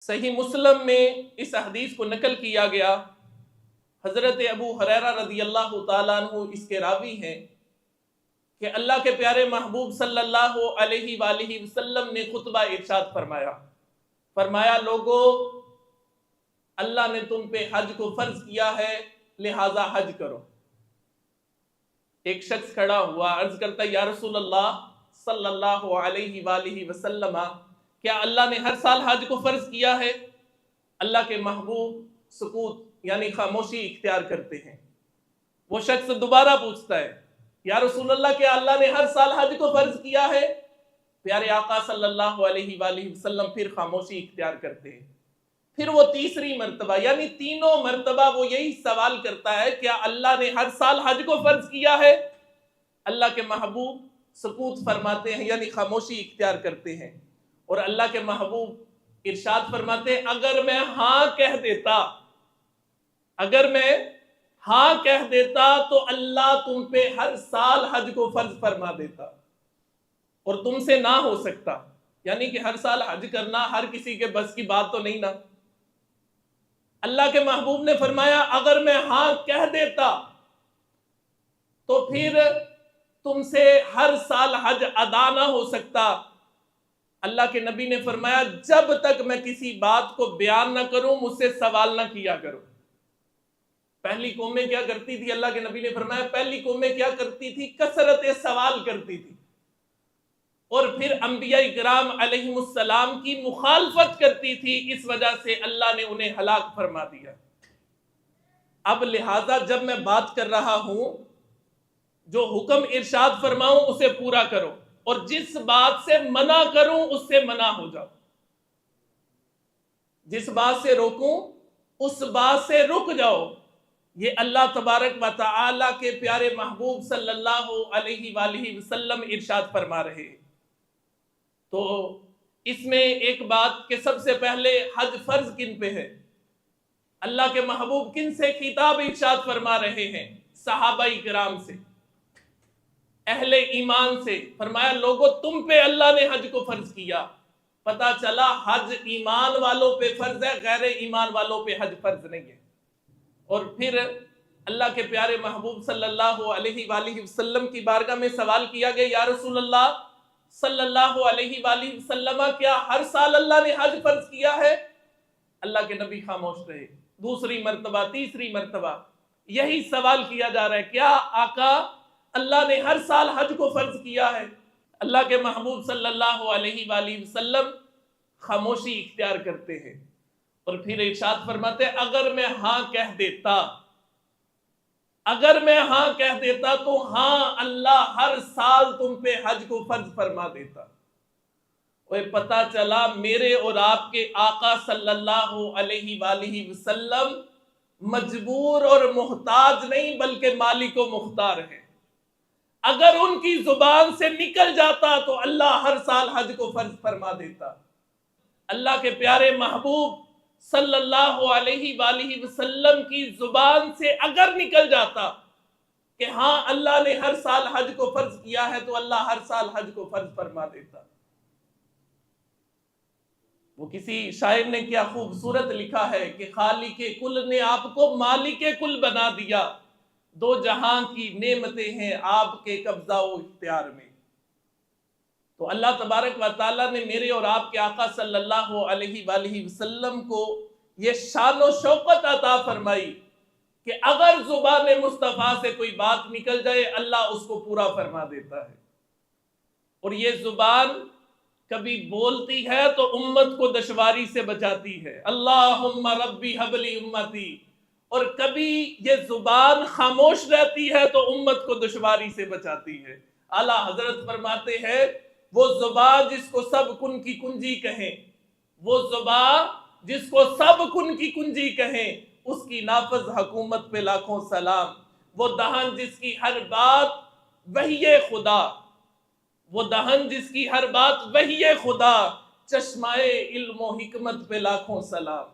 صحیح مسلم میں اس حدیث کو نقل کیا گیا، حضرت ابو ہریرہ رضی اللہ تعالیٰ عنہ اس کے راوی ہیں کہ اللہ کے پیارے محبوب صلی اللہ علیہ وآلہ وسلم نے خطبہ ارشاد فرمایا لوگو، اللہ نے تم پہ حج کو فرض کیا ہے، لہذا حج کرو۔ ایک شخص کھڑا ہوا، عرض کرتا یا رسول اللہ صلی اللہ علیہ وآلہ وسلم، کیا اللہ نے ہر سال حج کو فرض کیا ہے؟ اللہ کے محبوب سکوت یعنی خاموشی اختیار کرتے ہیں۔ وہ شخص دوبارہ پوچھتا ہے یا رسول اللہ کیا اللہ نے ہر سال حج کو فرض کیا ہے؟ پیارے آقا صلی اللہ علیہ وآلہ وسلم پھر خاموشی اختیار کرتے ہیں۔ پھر وہ تیسری مرتبہ یعنی تینوں مرتبہ وہ یہی سوال کرتا ہے کیا اللہ نے ہر سال حج کو فرض کیا ہے؟ اللہ کے محبوب سکوت فرماتے ہیں یعنی خاموشی اختیار کرتے ہیں، اور اللہ کے محبوب ارشاد فرماتے ہیں اگر میں ہاں کہہ دیتا تو اللہ تم پہ ہر سال حج کو فرض فرما دیتا، اور تم سے نہ ہو سکتا، یعنی کہ ہر سال حج کرنا ہر کسی کے بس کی بات تو نہیں نا۔ اللہ کے محبوب نے فرمایا اگر میں ہاں کہہ دیتا تو پھر تم سے ہر سال حج ادا نہ ہو سکتا۔ اللہ کے نبی نے فرمایا جب تک میں کسی بات کو بیان نہ کروں مجھ سے سوال نہ کیا کرو۔ پہلی قومیں کیا کرتی تھی؟ اللہ کے نبی نے فرمایا پہلی قومیں کیا کرتی تھی؟ کثرت سوال کرتی تھی، اور پھر انبیاء کرام علیہم السلام کی مخالفت کرتی تھی، اس وجہ سے اللہ نے انہیں ہلاک فرما دیا۔ اب لہذا جب میں بات کر رہا ہوں، جو حکم ارشاد فرماؤں اسے پورا کرو، اور جس بات سے منع کروں اس سے منع ہو جاؤ، جس بات سے روکوں اس بات سے رک جاؤ۔ یہ اللہ تبارک و تعالی کے پیارے محبوب صلی اللہ علیہ وآلہ وسلم ارشاد فرما رہے۔ تو اس میں ایک بات کہ سب سے پہلے حج فرض کن پہ ہے؟ اللہ کے محبوب کن سے خطاب ارشاد فرما رہے ہیں؟ صحابہ کرام سے، اہل ایمان سے۔ فرمایا لوگو تم پہ اللہ نے حج کو فرض کیا۔ پتا چلا حج ایمان والوں پہ فرض ہے، غیر ایمان والوں پہ حج فرض نہیں ہے۔ اور پھر اللہ کے پیارے محبوب صلی اللہ علیہ وآلہ وسلم کی بارگاہ میں سوال کیا گیا یا رسول اللہ صلی اللہ علیہ وآلہ وسلم کیا ہر سال اللہ نے حج فرض کیا ہے؟ اللہ کے نبی خاموش رہے۔ دوسری مرتبہ، تیسری مرتبہ یہی سوال کیا جا رہا ہے کیا آقا اللہ نے ہر سال حج کو فرض کیا ہے؟ اللہ کے محبوب صلی اللہ علیہ وآلہ وسلم خاموشی اختیار کرتے ہیں، اور پھر ارشاد فرماتے ہیں اگر میں ہاں کہہ دیتا تو ہاں اللہ ہر سال تم پہ حج کو فرض فرما دیتا۔ اور پتہ چلا میرے اور آپ کے آقا صلی اللہ علیہ وآلہ وسلم مجبور اور محتاج نہیں بلکہ مالک و مختار ہے۔ اگر ان کی زبان سے نکل جاتا تو اللہ ہر سال حج کو فرض فرما دیتا۔ اللہ کے پیارے محبوب صلی اللہ علیہ وآلہ وسلم کی زبان سے اگر نکل جاتا کہ ہاں اللہ نے ہر سال حج کو فرض کیا ہے تو اللہ ہر سال حج کو فرض فرما دیتا۔ وہ کسی شاعر نے کیا خوبصورت لکھا ہے کہ خالق کل نے آپ کو مالک کل بنا دیا، دو جہاں کی نعمتیں ہیں آپ کے قبضہ و اختیار میں۔ تو اللہ تبارک و تعالیٰ نے میرے اور آپ کے آقا صلی اللہ علیہ وآلہ وسلم کو یہ شان و شوکت عطا فرمائی کہ اگر زبان مصطفیٰ سے کوئی بات نکل جائے اللہ اس کو پورا فرما دیتا ہے۔ اور یہ زبان کبھی بولتی ہے تو امت کو دشواری سے بچاتی ہے، اللہم ربی حب لی امتی، اور کبھی یہ زبان خاموش رہتی ہے تو امت کو دشواری سے بچاتی ہے۔ اعلیٰ حضرت فرماتے ہیں وہ زبان جس کو سب کن کی کنجی کہیں، وہ زبان جس کو سب کن کی کنجی کہیں، اس کی نافذ حکومت پہ لاکھوں سلام۔ وہ دہن جس کی ہر بات وحی خدا، وہ دہن جس کی ہر بات وحی خدا، چشمائے علم و حکمت پہ لاکھوں سلام۔